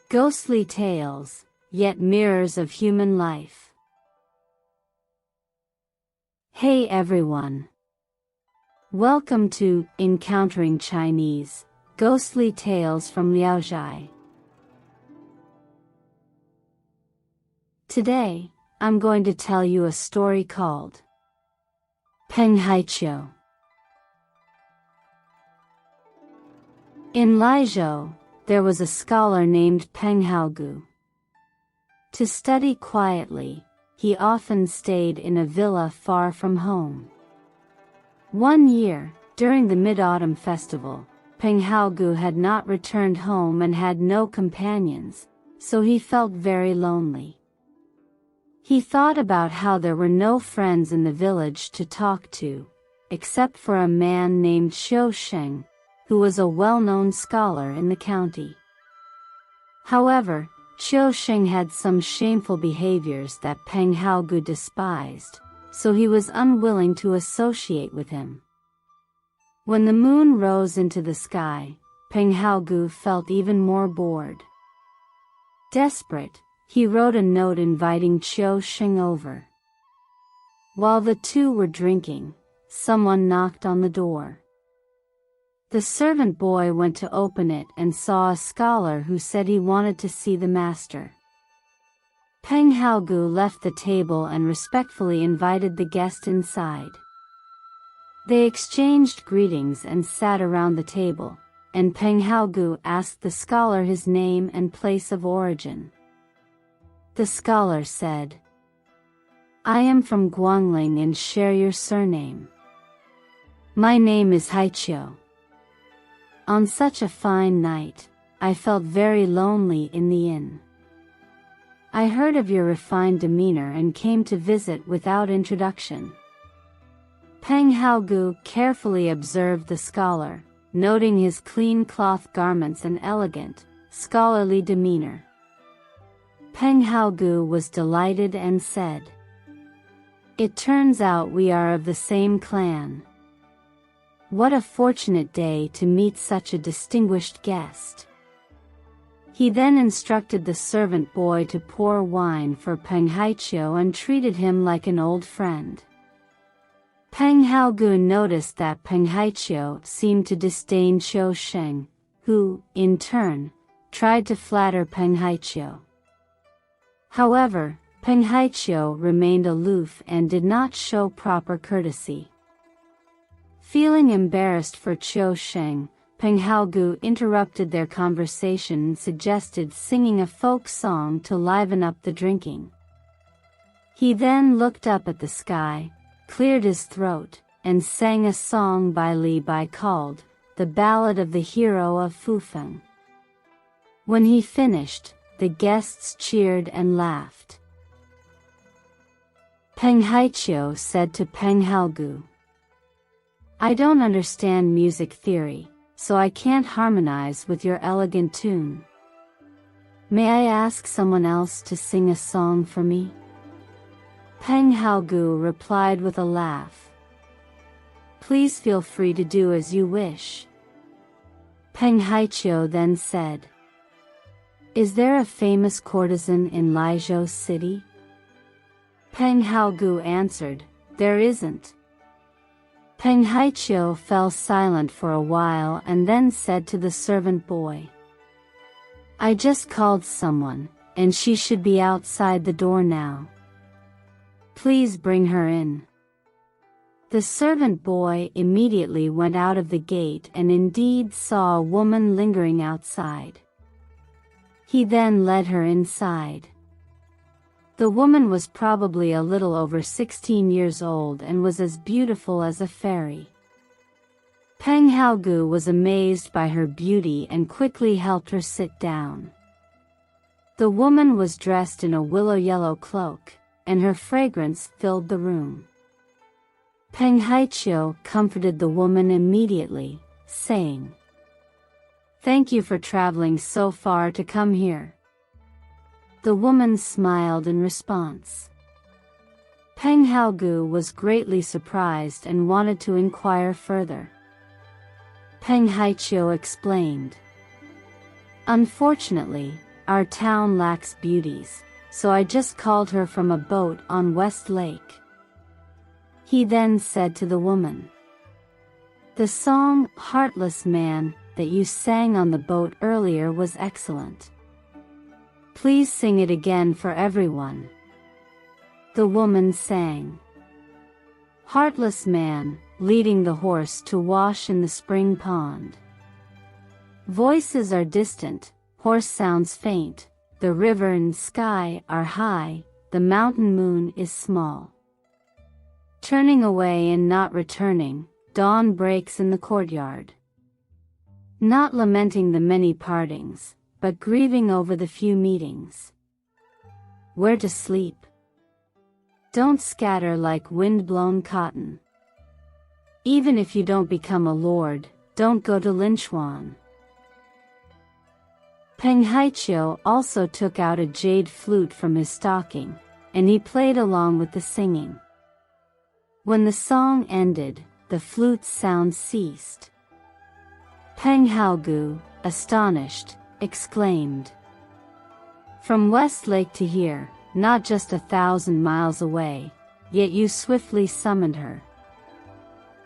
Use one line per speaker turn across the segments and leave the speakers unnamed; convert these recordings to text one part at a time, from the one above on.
ghostly tales, yet mirrors of human life. Hey everyone! Welcome to Encountering Chinese, Ghostly Tales from Zhai. Today, I'm going to tell you a story called Peng Haiqiu. In Haiqiu, there was a scholar named Peng Haiqiu. To study quietly, he often stayed in a villa far from home. One year, during the Mid-Autumn Festival, Peng Haiqiu had not returned home and had no companions, so he felt very lonely. He thought about how there were no friends in the village to talk to, except for a man named Xiu Sheng, who was a well-known scholar in the county. However, Xiu Sheng had some shameful behaviors that Peng Haiqiu despised, so he was unwilling to associate with him. When the moon rose into the sky, Peng Haiqiu felt even more bored. Desperate, he wrote a note inviting Xiu Sheng over. While the two were drinking, someone knocked on the door. The servant boy went to open it and saw a scholar who said he wanted to see the master. Peng Haiqiu left the table and respectfully invited the guest inside. They exchanged greetings and sat around the table, and Peng Haiqiu asked the scholar his name and place of origin. The scholar said, "I am from Guangling and share your surname. My name is Haiqiu. On such a fine night, I felt very lonely in the inn. I heard of your refined demeanor and came to visit without introduction." Peng Haiqiu carefully observed the scholar, noting his clean cloth garments and elegant, scholarly demeanor. Peng Haiqiu was delighted and said, "It turns out we are of the same clan. What a fortunate day to meet such a distinguished guest." He then instructed the servant boy to pour wine for Peng Haiqiu and treated him like an old friend. Peng Haiqiu noticed that Peng Haiqiu seemed to disdain Xiu Sheng, who, in turn, tried to flatter Peng Haiqiu. However, Peng Haiqiu remained aloof and did not show proper courtesy. Feeling embarrassed for Xiu Sheng, Peng Haiqiu interrupted their conversation and suggested singing a folk song to liven up the drinking. He then looked up at the sky, cleared his throat, and sang a song by Li Bai called "The Ballad of the Hero of Fufeng." When he finished, the guests cheered and laughed. Peng Haiqiu said to Peng Haiqiu, "I don't understand music theory, so I can't harmonize with your elegant tune. May I ask someone else to sing a song for me?" Peng Haiqiu replied with a laugh, "Please feel free to do as you wish." Peng Haiqiu then said, "Is there a famous courtesan in Haiqiu city?" Peng Haiqiu answered, "There isn't." Peng Haiqiu fell silent for a while and then said to the servant boy, "I just called someone, and she should be outside the door now. Please bring her in." The servant boy immediately went out of the gate and indeed saw a woman lingering outside. He then led her inside. The woman was probably a little over 16 years old and was as beautiful as a fairy. Peng Haiqiu was amazed by her beauty and quickly helped her sit down. The woman was dressed in a willow-yellow cloak, and her fragrance filled the room. Peng Haiqiu comforted the woman immediately, saying, "Thank you for traveling so far to come here." The woman smiled in response. Peng Haiqiu was greatly surprised and wanted to inquire further. Peng Haiqiu explained, "Unfortunately, our town lacks beauties, so I just called her from a boat on West Lake." He then said to the woman, "The song, 'Heartless Man,' that you sang on the boat earlier was excellent. Please sing it again for everyone." The woman sang, "Heartless man, leading the horse to wash in the spring pond. Voices are distant, horse sounds faint, the river and sky are high, the mountain moon is small. Turning away and not returning, dawn breaks in the courtyard. Not lamenting the many partings, but grieving over the few meetings. Where to sleep? Don't scatter like wind-blown cotton. Even if you don't become a lord, don't go to Linchuan." Peng Haiqiu also took out a jade flute from his stocking, and he played along with the singing. When the song ended, the flute's sound ceased. Peng Haiqiu, astonished, exclaimed, "From West Lake to here, not just 1,000 miles away, yet you swiftly summoned her.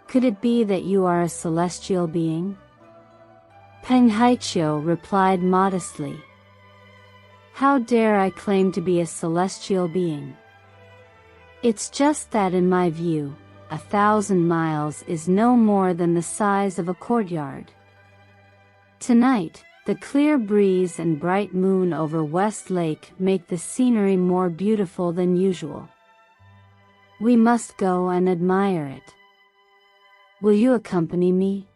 Could it be that you are a celestial being?" Peng Haiqiu replied modestly, "How dare I claim to be a celestial being? It's just that in my view, 1,000 miles is no more than the size of a courtyard. Tonight, the clear breeze and bright moon over West Lake make the scenery more beautiful than usual. We must go and admire it. Will you accompany me?"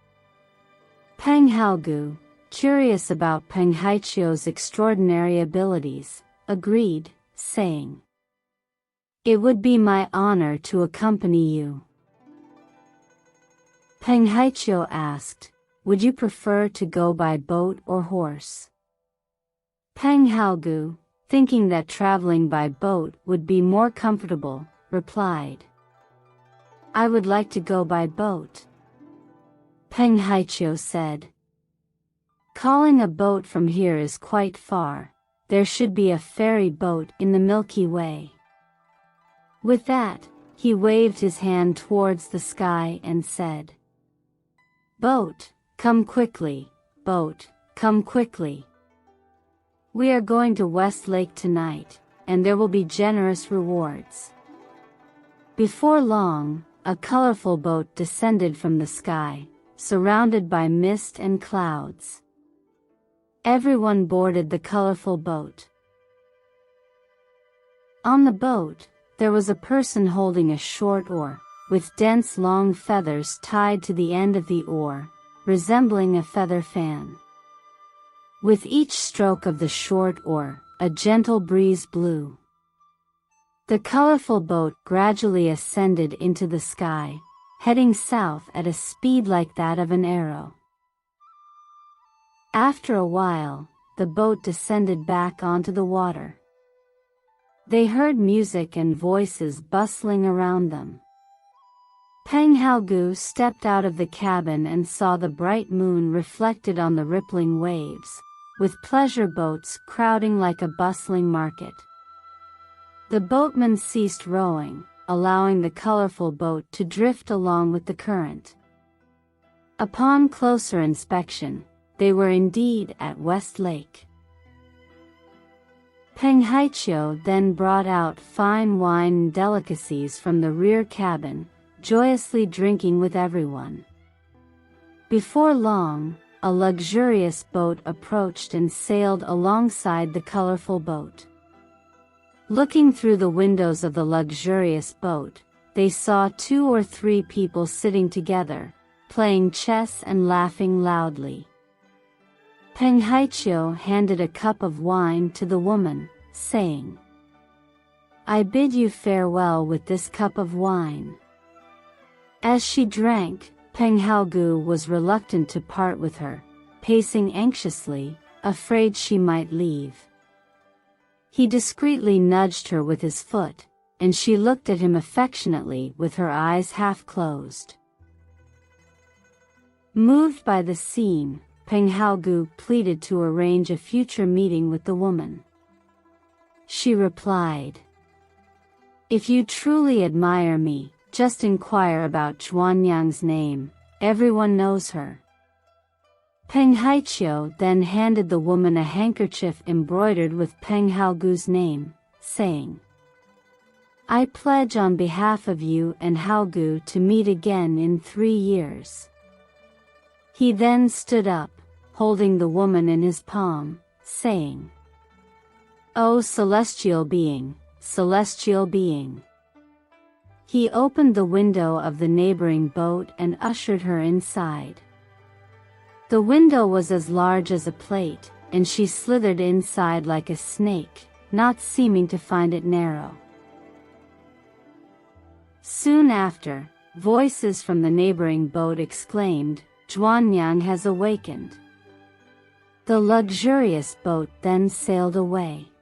Peng Haiqiu, curious about Peng Haiqiu's extraordinary abilities, agreed, saying, "It would be my honor to accompany you." Peng Haiqiu asked, "Would you prefer to go by boat or horse?" Peng Haiqiu, thinking that traveling by boat would be more comfortable, replied, "I would like to go by boat." Peng Haiqiu said, "Calling a boat from here is quite far. There should be a ferry boat in the Milky Way." With that, he waved his hand towards the sky and said, "Boat, come quickly, boat, come quickly. We are going to West Lake tonight, and there will be generous rewards." Before long, a colorful boat descended from the sky, surrounded by mist and clouds. Everyone boarded the colorful boat. On the boat, there was a person holding a short oar, with dense long feathers tied to the end of the oar, resembling a feather fan. With each stroke of the short oar, a gentle breeze blew. The colorful boat gradually ascended into the sky, heading south at a speed like that of an arrow. After a while, the boat descended back onto the water. They heard music and voices bustling around them. Peng Haiqiu stepped out of the cabin and saw the bright moon reflected on the rippling waves, with pleasure boats crowding like a bustling market. The boatman ceased rowing, allowing the colorful boat to drift along with the current. Upon closer inspection, they were indeed at West Lake. Peng Haiqiu then brought out fine wine and delicacies from the rear cabin, joyously drinking with everyone. Before long, a luxurious boat approached and sailed alongside the colorful boat. Looking through the windows of the luxurious boat, they saw 2 or 3 people sitting together, playing chess and laughing loudly. Peng Haiqiu handed a cup of wine to the woman, saying, "I bid you farewell with this cup of wine." As she drank, Peng Haiqiu was reluctant to part with her, pacing anxiously, afraid she might leave. He discreetly nudged her with his foot, and she looked at him affectionately with her eyes half closed. Moved by the scene, Peng Haogu pleaded to arrange a future meeting with the woman. She replied, "If you truly admire me, just inquire about Zhuanyang's name, everyone knows her." Peng Haiqiu then handed the woman a handkerchief embroidered with Peng Haogu's name, saying, "I pledge on behalf of you and Haogu to meet again in 3 years." He then stood up, holding the woman in his palm, saying, "O celestial being, celestial being." He opened the window of the neighboring boat and ushered her inside. The window was as large as a plate, and she slithered inside like a snake, not seeming to find it narrow. Soon after, voices from the neighboring boat exclaimed, "Zhuanyang has awakened." The luxurious boat then sailed away.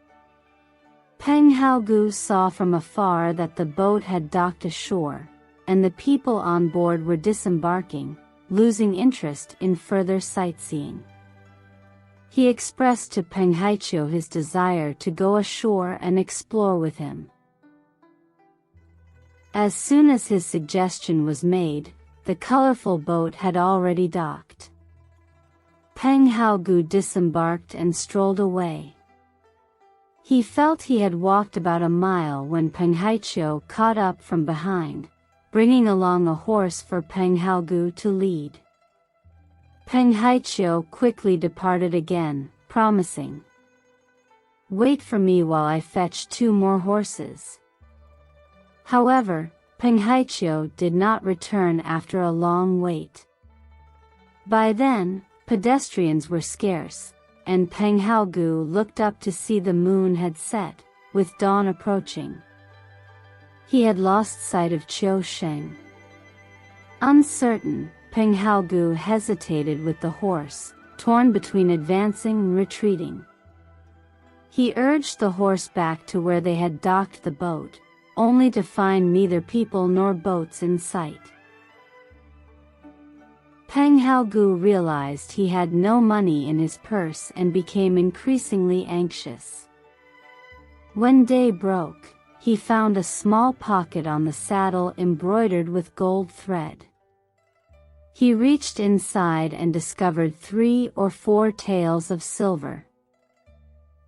Peng Haogu saw from afar that the boat had docked ashore, and the people on board were disembarking, losing interest in further sightseeing. He expressed to Peng Haiqiu his desire to go ashore and explore with him. As soon as his suggestion was made, the colorful boat had already docked. Peng Haogu disembarked and strolled away. He felt he had walked about a mile when Peng Haiqiu caught up from behind, bringing along a horse for Peng Haogu to lead. Peng Haiqiu quickly departed again, promising, "Wait for me while I fetch 2 more horses." However, Peng Haiqiu did not return after a long wait. By then, pedestrians were scarce, and Peng Haogu looked up to see the moon had set, with dawn approaching. He had lost sight of Qiu Sheng. Uncertain, Peng Haogu hesitated with the horse, torn between advancing and retreating. He urged the horse back to where they had docked the boat, only to find neither people nor boats in sight. Peng Haogu realized he had no money in his purse and became increasingly anxious. When day broke, he found a small pocket on the saddle embroidered with gold thread. He reached inside and discovered 3 or 4 taels of silver.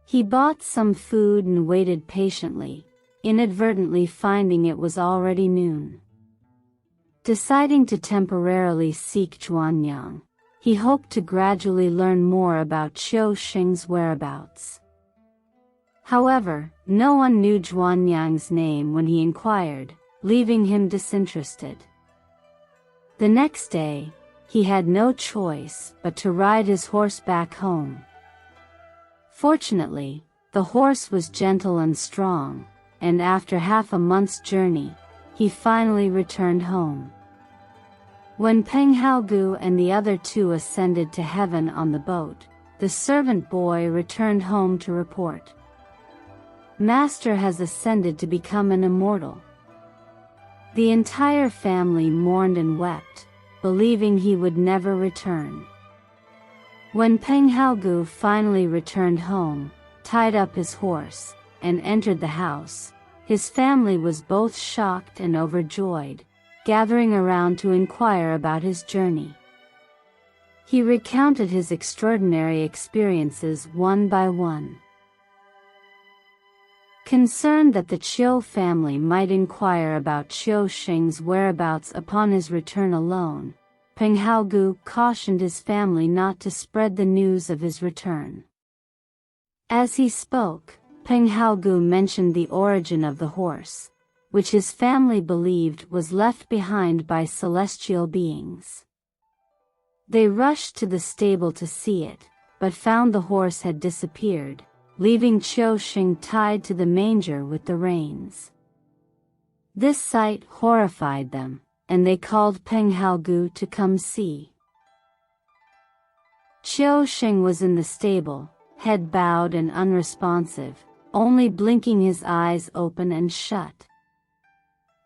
He bought some food and waited patiently, inadvertently finding it was already noon. Deciding to temporarily seek Zhuanyang, he hoped to gradually learn more about Qiu Sheng's whereabouts. However, no one knew Zhuanyang's name when he inquired, leaving him disinterested. The next day, he had no choice but to ride his horse back home. Fortunately, the horse was gentle and strong, and after half a month's journey, he finally returned home. When Peng Haogu and the other 2 ascended to heaven on the boat, the servant boy returned home to report, "Master has ascended to become an immortal." The entire family mourned and wept, believing he would never return. When Peng Haogu finally returned home, tied up his horse, and entered the house, his family was both shocked and overjoyed, gathering around to inquire about his journey. He recounted his extraordinary experiences one by one. Concerned that the Qiu family might inquire about Qiu Sheng's whereabouts upon his return alone, Peng Haogu cautioned his family not to spread the news of his return. As he spoke, Peng Haogu mentioned the origin of the horse, which his family believed was left behind by celestial beings. They rushed to the stable to see it, but found the horse had disappeared, leaving Qiu Sheng tied to the manger with the reins. This sight horrified them, and they called Peng Haogu to come see. Qiu Sheng was in the stable, head bowed and unresponsive, only blinking his eyes open and shut.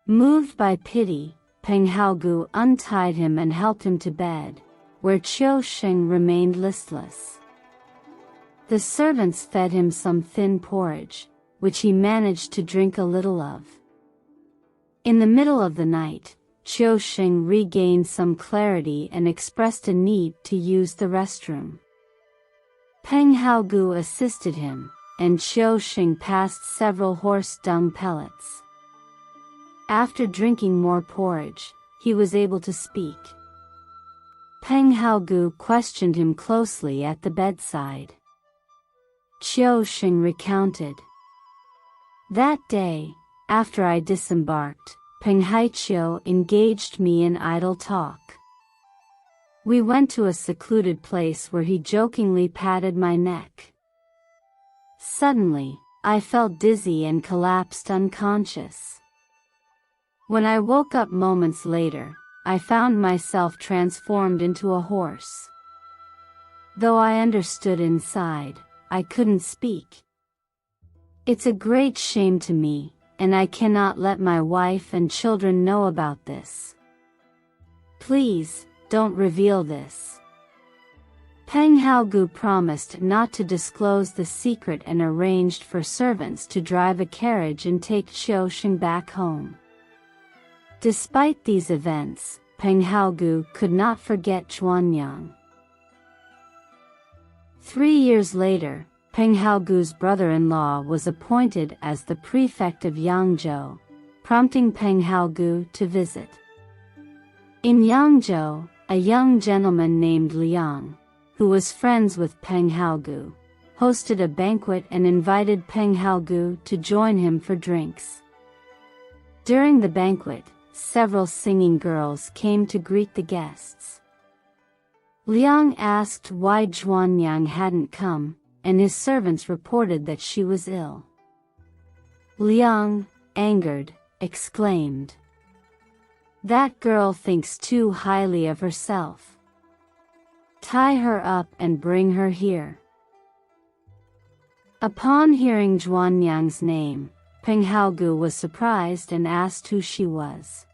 Moved by pity, Peng Haogu untied him and helped him to bed, where Qiu Sheng remained listless. The servants fed him some thin porridge, which he managed to drink a little of. In the middle of the night, Qiu Sheng regained some clarity and expressed a need to use the restroom. Peng Haogu assisted him, and Qiu Sheng passed several horse dung pellets. After drinking more porridge, he was able to speak. Peng Haogu questioned him closely at the bedside. Qiu Sheng recounted. That day, after I disembarked, Peng Haiqiu engaged me in idle talk. We went to a secluded place where he jokingly patted my neck. Suddenly, I felt dizzy and collapsed unconscious. When I woke up moments later, I found myself transformed into a horse. Though I understood inside, I couldn't speak. It's a great shame to me, and I cannot let my wife and children know about this. Please, don't reveal this. Peng Haogu promised not to disclose the secret and arranged for servants to drive a carriage and take Qiu Sheng back home. Despite these events, Peng Haogu could not forget Zhuanyang. 3 years later, Peng Haogu's brother-in-law was appointed as the prefect of Yangzhou, prompting Peng Haogu to visit. In Yangzhou, a young gentleman named Liang, who was friends with Peng Haogu, hosted a banquet and invited Peng Haogu to join him for drinks. During the banquet, several singing girls came to greet the guests. Liang asked why Zhuanyang hadn't come, and his servants reported that she was ill. Liang, angered, exclaimed, "That girl thinks too highly of herself. Tie her up and bring her here." Upon hearing Zhuanyang's name, Peng Haogu was surprised and asked who she was.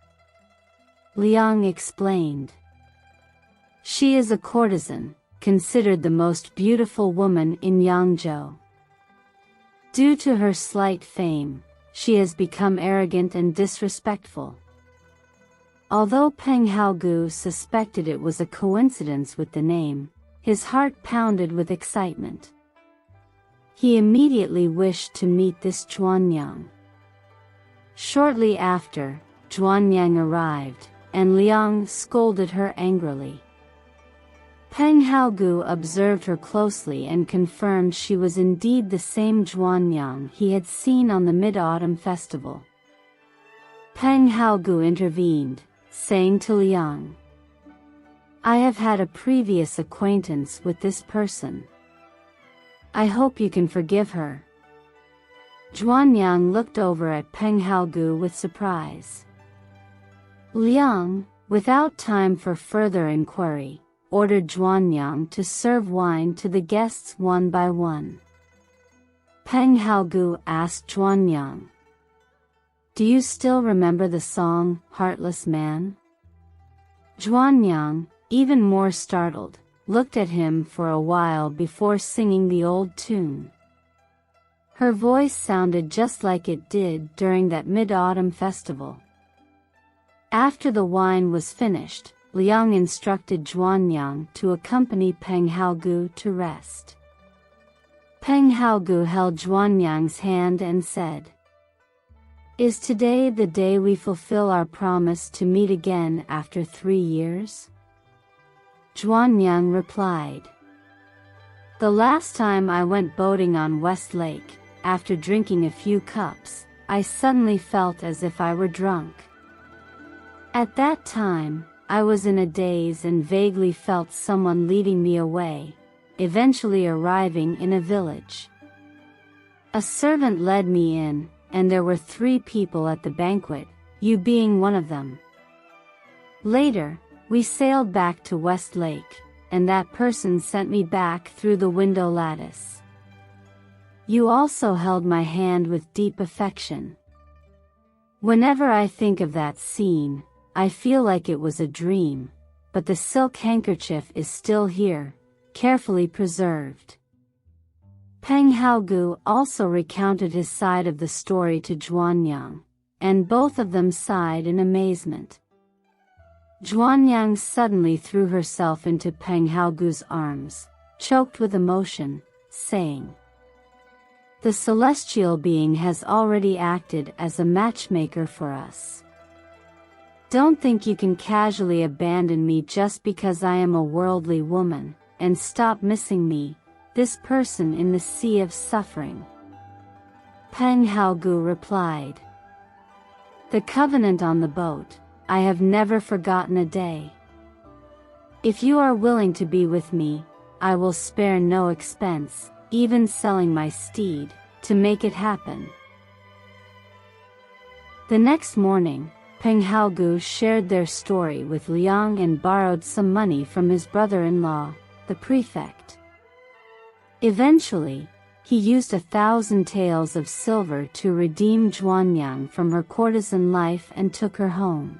Liang explained. She is a courtesan, considered the most beautiful woman in Yangzhou. Due to her slight fame, she has become arrogant and disrespectful. Although Peng Haogu suspected it was a coincidence with the name, his heart pounded with excitement. He immediately wished to meet this Zhuanyang. Shortly after, Zhuanyang arrived, and Liang scolded her angrily. Peng Haogu observed her closely and confirmed she was indeed the same Zhuanyang he had seen on the Mid-Autumn Festival. Peng Haogu intervened, saying to Liang, "I have had a previous acquaintance with this person. I hope you can forgive her." Zhuanyang looked over at Peng Haogu with surprise. Liang, without time for further inquiry, ordered Zhuanyang to serve wine to the guests one by one. Peng Haogu asked Zhuanyang, "Do you still remember the song, Heartless Man?" Zhuanyang, even more startled, looked at him for a while before singing the old tune. Her voice sounded just like it did during that Mid-Autumn Festival. After the wine was finished, Liang instructed Zhuanyang to accompany Peng Haogu to rest. Peng Haogu held Zhuanyang's hand and said, "Is today the day we fulfill our promise to meet again after 3 years?" Zhuanyang replied, "The last time I went boating on West Lake, after drinking a few cups, I suddenly felt as if I were drunk. At that time, I was in a daze and vaguely felt someone leading me away, eventually arriving in a village. A servant led me in, and there were 3 people at the banquet, you being one of them. Later, we sailed back to West Lake, and that person sent me back through the window lattice. You also held my hand with deep affection. Whenever I think of that scene, I feel like it was a dream, but the silk handkerchief is still here, carefully preserved. Peng Haogu also recounted his side of the story to Zhuanyang, and both of them sighed in amazement. Zhuanyang suddenly threw herself into Peng Haogu's arms, choked with emotion, saying, "The celestial being has already acted as a matchmaker for us. Don't think you can casually abandon me just because I am a worldly woman, and stop missing me, this person in the sea of suffering." Peng Haogu replied, "The covenant on the boat, I have never forgotten a day. If you are willing to be with me, I will spare no expense, even selling my steed, to make it happen." The next morning, Peng Haogu shared their story with Liang and borrowed some money from his brother-in-law, the prefect. Eventually, he used 1,000 taels of silver to redeem Zhuanyang from her courtesan life and took her home.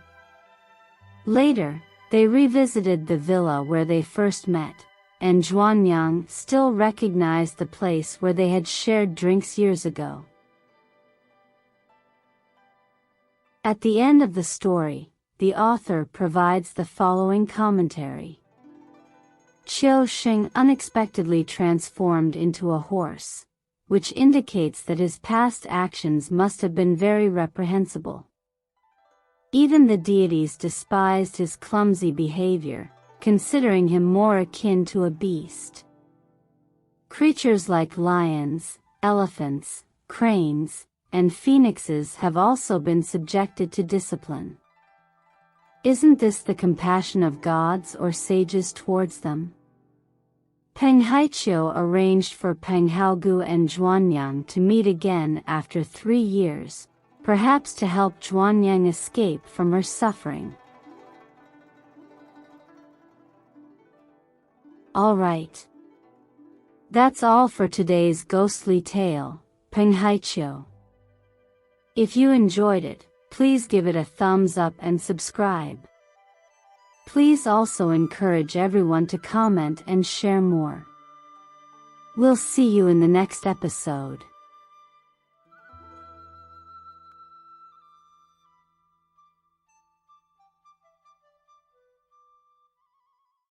Later, they revisited the villa where they first met, and Zhuanyang still recognized the place where they had shared drinks years ago. At the end of the story, the author provides the following commentary. Qiu Xing unexpectedly transformed into a horse, which indicates that his past actions must have been very reprehensible. Even the deities despised his clumsy behavior, considering him more akin to a beast. Creatures like lions, elephants, cranes, and phoenixes have also been subjected to discipline. Isn't this the compassion of gods or sages towards them? Peng Haiqiu arranged for Peng Haogu and Zhuanyang to meet again after 3 years, perhaps to help Zhuanyang escape from her suffering. Alright. That's all for today's ghostly tale, Peng Haiqiu. If you enjoyed it, please give it a thumbs up and subscribe. Please also encourage everyone to comment and share more. We'll see you in the next episode.